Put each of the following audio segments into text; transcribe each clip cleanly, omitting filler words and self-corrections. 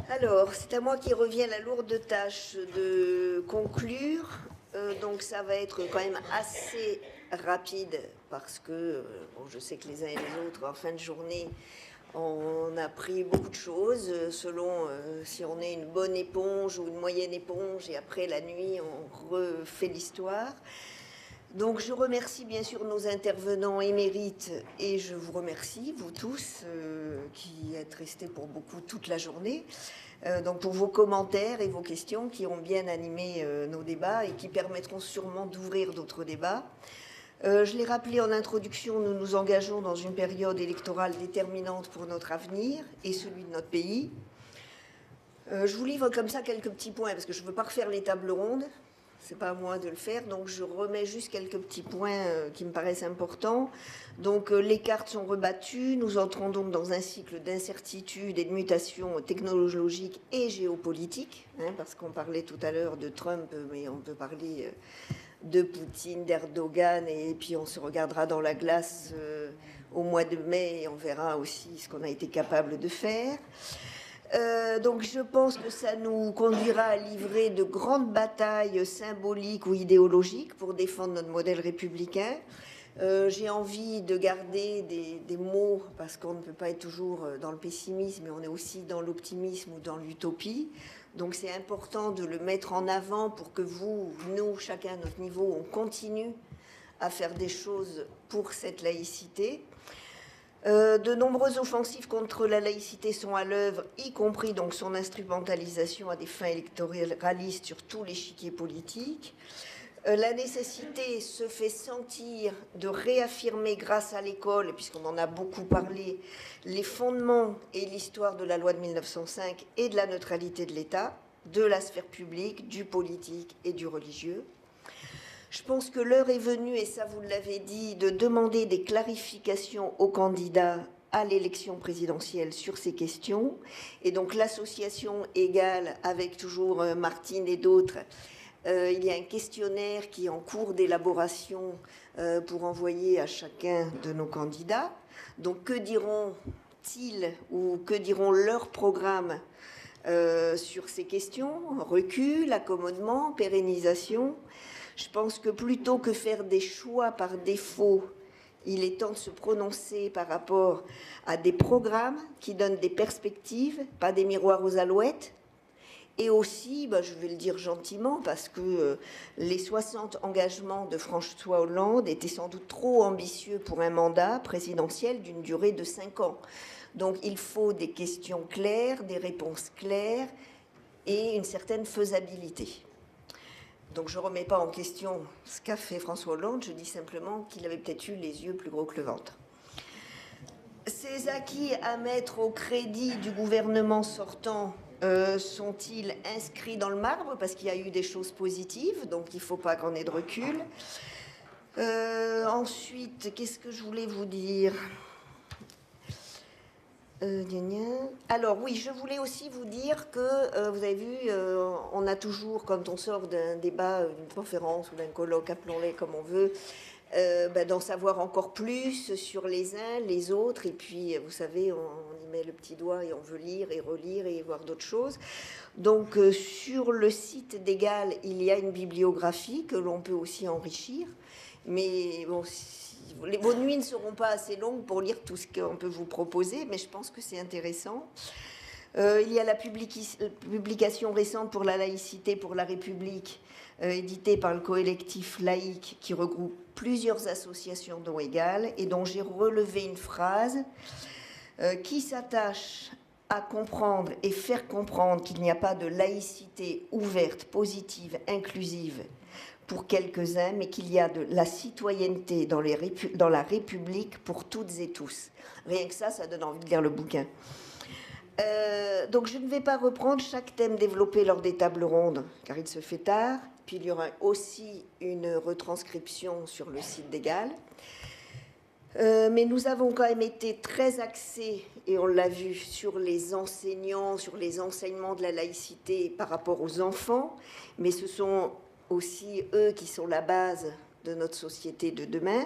Alors, c'est à moi qui revient la lourde tâche de conclure. Donc, ça va être quand même assez rapide parce que bon, je sais que les uns et les autres, en fin de journée, on a pris beaucoup de choses selon si on est une bonne éponge ou une moyenne éponge. Et après, la nuit, on refait l'histoire. Donc je remercie bien sûr nos intervenants émérites et je vous remercie, vous tous, qui êtes restés pour beaucoup toute la journée, donc pour vos commentaires et vos questions qui ont bien animé nos débats et qui permettront sûrement d'ouvrir d'autres débats. Je l'ai rappelé en introduction, nous nous engageons dans une période électorale déterminante pour notre avenir et celui de notre pays. Je vous livre comme ça quelques petits points parce que je ne veux pas refaire les tables rondes. C'est pas à moi de le faire, donc je remets juste quelques petits points qui me paraissent importants. Donc les cartes sont rebattues, nous entrons donc dans un cycle d'incertitude et de mutation technologique et géopolitique, parce qu'on parlait tout à l'heure de Trump, mais on peut parler de Poutine, d'Erdogan, et puis on se regardera dans la glace au mois de mai et on verra aussi ce qu'on a été capable de faire. Donc je pense que ça nous conduira à livrer de grandes batailles symboliques ou idéologiques pour défendre notre modèle républicain. J'ai envie de garder des mots, parce qu'on ne peut pas être toujours dans le pessimisme, mais on est aussi dans l'optimisme ou dans l'utopie. Donc c'est important de le mettre en avant pour que vous, nous, chacun à notre niveau, on continue à faire des choses pour cette laïcité. De nombreuses offensives contre la laïcité sont à l'œuvre, y compris donc son instrumentalisation à des fins électoralistes sur tout l'échiquier politique. La nécessité se fait sentir de réaffirmer grâce à l'école, puisqu'on en a beaucoup parlé, les fondements et l'histoire de la loi de 1905 et de la neutralité de l'État, de la sphère publique, du politique et du religieux. Je pense que l'heure est venue, et ça vous l'avez dit, de demander des clarifications aux candidats à l'élection présidentielle sur ces questions. Et donc l'association Égale, avec toujours Martine et d'autres, il y a un questionnaire qui est en cours d'élaboration pour envoyer à chacun de nos candidats. Donc que diront-ils ou que diront leurs programmes sur ces questions? Recul, accommodement, pérennisation. Je pense que plutôt que faire des choix par défaut, il est temps de se prononcer par rapport à des programmes qui donnent des perspectives, pas des miroirs aux alouettes. Et aussi, je vais le dire gentiment, parce que les 60 engagements de François Hollande étaient sans doute trop ambitieux pour un mandat présidentiel d'une durée de 5 ans. Donc il faut des questions claires, des réponses claires et une certaine faisabilité. Donc je ne remets pas en question ce qu'a fait François Hollande, je dis simplement qu'il avait peut-être eu les yeux plus gros que le ventre. Ces acquis à mettre au crédit du gouvernement sortant sont-ils inscrits dans le marbre? Parce qu'il y a eu des choses positives, donc il ne faut pas qu'on ait de recul. Ensuite, qu'est-ce que je voulais vous dire? Alors oui, je voulais aussi vous dire que, vous avez vu, on a toujours, quand on sort d'un débat, d'une conférence ou d'un colloque, appelons-les comme on veut, d'en savoir encore plus sur les uns, les autres, et puis, vous savez, on y met le petit doigt et on veut lire et relire et voir d'autres choses. Donc, sur le site d'Égale, il y a une bibliographie que l'on peut aussi enrichir, mais bon, vos nuits ne seront pas assez longues pour lire tout ce qu'on peut vous proposer, mais je pense que c'est intéressant. Il y a la publication récente pour la laïcité, pour la République, éditée par le collectif laïque qui regroupe plusieurs associations dont Égale, et dont j'ai relevé une phrase qui s'attache à comprendre et faire comprendre qu'il n'y a pas de laïcité ouverte, positive, inclusive pour quelques-uns, mais qu'il y a de la citoyenneté dans la République pour toutes et tous. Rien que ça donne envie de lire le bouquin. Donc je ne vais pas reprendre chaque thème développé lors des tables rondes, car il se fait tard. Puis il y aura aussi une retranscription sur le site d'Égale. Mais nous avons quand même été très axés, et on l'a vu, sur les enseignants, sur les enseignements de la laïcité par rapport aux enfants, mais ce sont aussi eux qui sont la base de notre société de demain.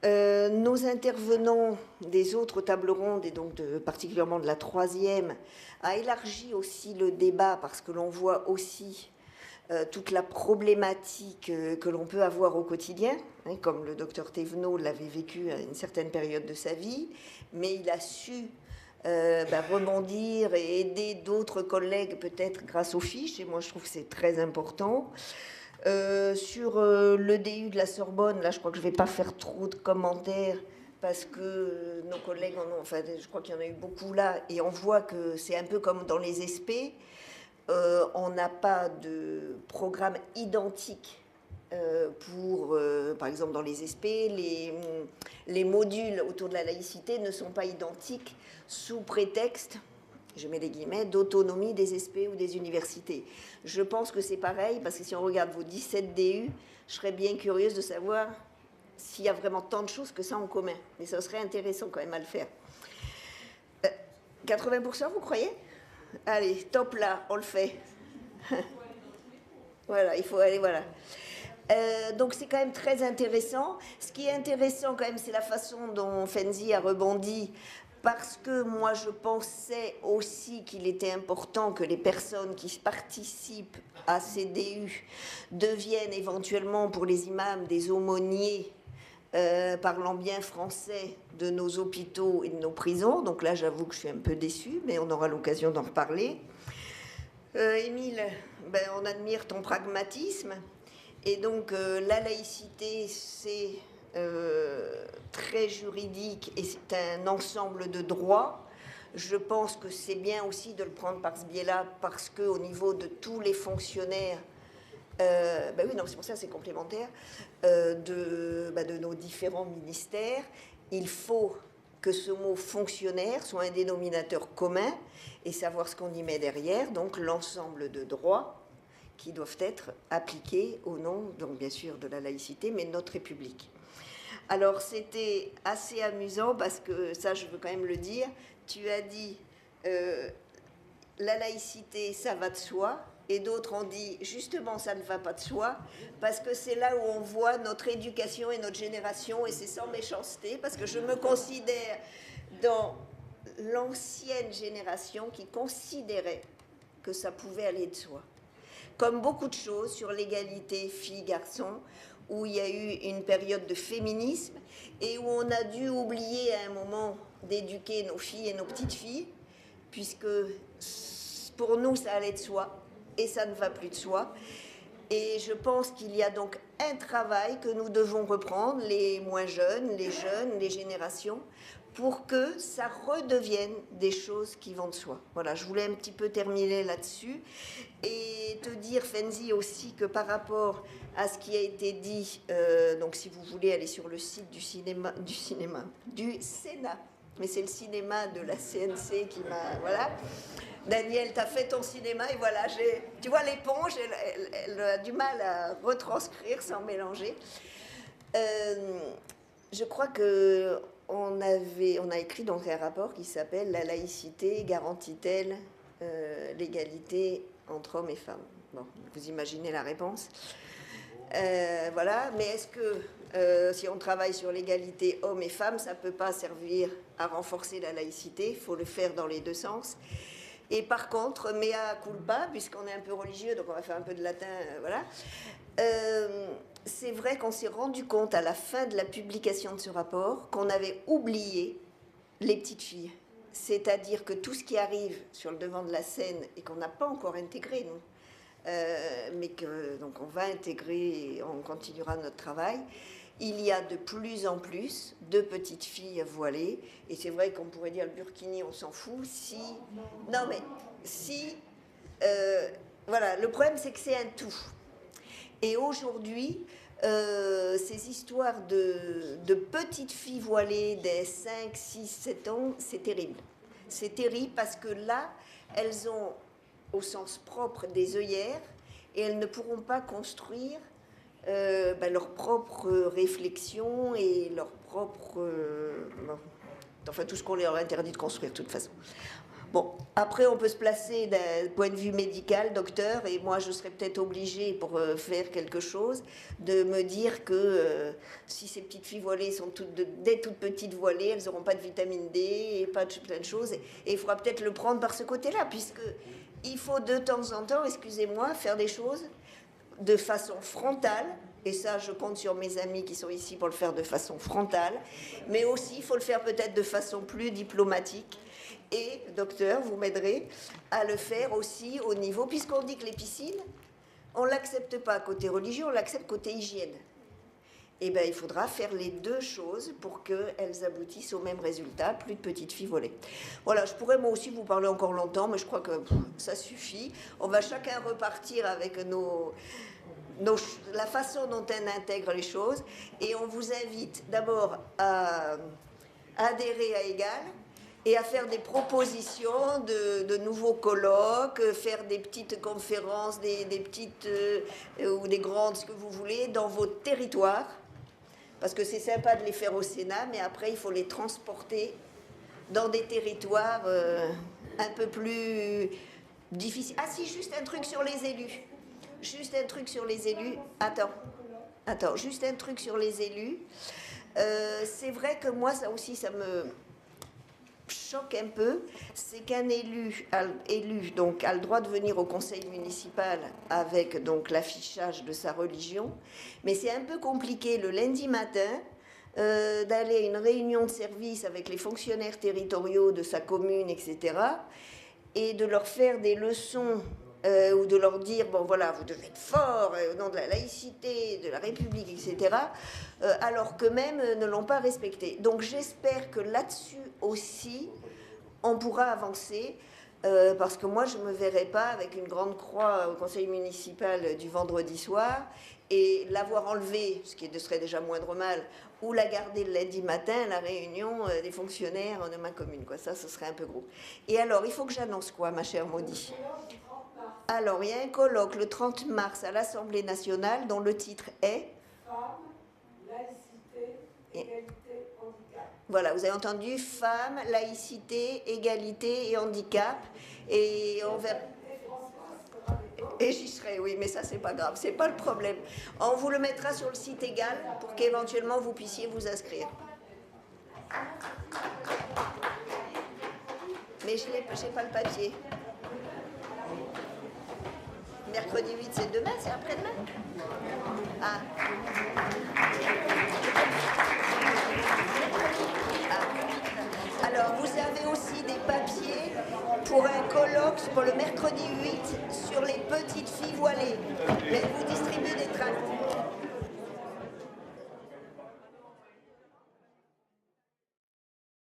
Nos intervenants des autres tables rondes, et donc particulièrement de la troisième, a élargi aussi le débat parce que l'on voit aussi toute la problématique que l'on peut avoir au quotidien, hein, comme le docteur Thévenot l'avait vécu à une certaine période de sa vie, mais il a su rebondir et aider d'autres collègues peut-être grâce aux fiches, et moi je trouve que c'est très important. Sur l'EDU de la Sorbonne, là je crois que je ne vais pas faire trop de commentaires parce que nos collègues en ont, enfin je crois qu'il y en a eu beaucoup là, et on voit que c'est un peu comme dans les SP, on n'a pas de programme identique pour, par exemple dans les SP, les modules autour de la laïcité ne sont pas identiques sous prétexte, je mets les guillemets, d'autonomie des SP ou des universités. Je pense que c'est pareil, parce que si on regarde vos 17 DU, je serais bien curieuse de savoir s'il y a vraiment tant de choses que ça en commun. Mais ça serait intéressant quand même à le faire. 80%, vous croyez? Allez, top là, on le fait. Voilà, il faut aller, voilà. Donc c'est quand même très intéressant. Ce qui est intéressant quand même, c'est la façon dont Fenzi a rebondi, parce que moi je pensais aussi qu'il était important que les personnes qui participent à ces DU deviennent éventuellement pour les imams des aumôniers parlant bien français de nos hôpitaux et de nos prisons. Donc là j'avoue que je suis un peu déçue, mais on aura l'occasion d'en reparler. Émile, on admire ton pragmatisme. Et donc la laïcité, c'est très juridique et c'est un ensemble de droits. Je pense que c'est bien aussi de le prendre par ce biais-là, parce qu'au niveau de tous les fonctionnaires, oui, non, c'est pour ça c'est complémentaire, de nos différents ministères, il faut que ce mot fonctionnaire soit un dénominateur commun et savoir ce qu'on y met derrière, donc l'ensemble de droits qui doivent être appliqués au nom, donc bien sûr, de la laïcité, mais de notre République. Alors, c'était assez amusant, parce que, ça, je veux quand même le dire, tu as dit, la laïcité, ça va de soi, et d'autres ont dit, justement, ça ne va pas de soi, parce que c'est là où on voit notre éducation et notre génération, et c'est sans méchanceté, parce que je me considère dans l'ancienne génération qui considérait que ça pouvait aller de soi. Comme beaucoup de choses sur l'égalité filles-garçons, où il y a eu une période de féminisme et où on a dû oublier à un moment d'éduquer nos filles et nos petites filles, puisque pour nous ça allait de soi et ça ne va plus de soi. Et je pense qu'il y a donc un travail que nous devons reprendre, les moins jeunes, les générations, pour que ça redevienne des choses qui vont de soi. Voilà, je voulais un petit peu terminer là-dessus et te dire, Fenzi, aussi que par rapport à ce qui a été dit, donc si vous voulez aller sur le site du Sénat, mais c'est le cinéma de la CNC qui m'a... Voilà. Daniel, tu as fait ton cinéma et voilà, tu vois, l'éponge, elle a du mal à retranscrire sans mélanger. Je crois que on a écrit donc un rapport qui s'appelle « La laïcité garantit-elle l'égalité entre hommes et femmes ?» Bon, vous imaginez la réponse. Voilà, mais est-ce que si on travaille sur l'égalité hommes et femmes, ça ne peut pas servir à renforcer la laïcité? Il faut le faire dans les deux sens. Et par contre, mea culpa, puisqu'on est un peu religieux, donc on va faire un peu de latin, voilà. C'est vrai qu'on s'est rendu compte à la fin de la publication de ce rapport qu'on avait oublié les petites filles. C'est-à-dire que tout ce qui arrive sur le devant de la scène et qu'on n'a pas encore intégré, nous, mais que donc on va intégrer et on continuera notre travail. Il y a de plus en plus de petites filles voilées, et c'est vrai qu'on pourrait dire le burkini, on s'en fout. Non, mais si, voilà, le problème c'est que c'est un tout. Et aujourd'hui, ces histoires de petites filles voilées des 5, 6, 7 ans, c'est terrible. C'est terrible parce que là, elles ont, au sens propre, des œillères et elles ne pourront pas construire leur propre réflexion et leur propre... enfin, tout ce qu'on leur interdit de construire, de toute façon. Bon, après, on peut se placer d'un point de vue médical, docteur, et moi, je serais peut-être obligée, pour faire quelque chose, de me dire que si ces petites filles voilées sont dès toutes petites voilées, elles n'auront pas de vitamine D et pas de plein de choses. Et il faudra peut-être le prendre par ce côté-là, puisque il faut de temps en temps, excusez-moi, faire des choses de façon frontale. Et ça, je compte sur mes amis qui sont ici pour le faire de façon frontale. Mais aussi, il faut le faire peut-être de façon plus diplomatique. Et, docteur, vous m'aiderez à le faire aussi au niveau, puisqu'on dit que les piscines, on ne l'accepte pas côté religieux, on l'accepte côté hygiène. Eh bien, il faudra faire les deux choses pour qu'elles aboutissent au même résultat, plus de petites filles volées. Voilà, je pourrais moi aussi vous parler encore longtemps, mais je crois que ça suffit. On va chacun repartir avec la façon dont on intègre les choses. Et on vous invite d'abord à adhérer à EGAL, et à faire des propositions de nouveaux colloques, faire des petites conférences, des petites ou des grandes, ce que vous voulez, dans vos territoires. Parce que c'est sympa de les faire au Sénat, mais après, il faut les transporter dans des territoires un peu plus difficiles. Ah si, juste un truc sur les élus. Juste un truc sur les élus. Attends, juste un truc sur les élus. C'est vrai que moi, ça aussi, ça me choque un peu, c'est qu'un élu donc, a le droit de venir au conseil municipal avec donc l'affichage de sa religion, mais c'est un peu compliqué le lundi matin d'aller à une réunion de service avec les fonctionnaires territoriaux de sa commune, etc., et de leur faire des leçons ou de leur dire, bon voilà, vous devez être fort au nom de la laïcité, de la République, etc., alors qu'eux-mêmes ne l'ont pas respecté. Donc j'espère que là-dessus aussi, on pourra avancer, parce que moi, je ne me verrai pas avec une grande croix au conseil municipal du vendredi soir, et l'avoir enlevée, ce qui serait déjà moindre mal, ou la garder le lundi matin à la réunion des fonctionnaires de ma commune. Quoi. Ça, ce serait un peu gros. Et alors, il faut que j'annonce quoi, ma chère Maudie ? Alors, il y a un colloque le 30 mars à l'Assemblée nationale dont le titre est Femmes, laïcité, égalité, handicap. Voilà, vous avez entendu, femmes, laïcité, égalité et handicap. Et on verra. Et j'y serai, oui, mais ça, c'est pas grave, c'est pas le problème. On vous le mettra sur le site EGAL pour qu'éventuellement vous puissiez vous inscrire. Mais je n'ai pas le papier. Mercredi 8, c'est demain, c'est après-demain. Ah. Alors, vous avez aussi des papiers pour un colloque pour le mercredi 8 sur les petites filles voilées. Mais vous distribuez des tracts.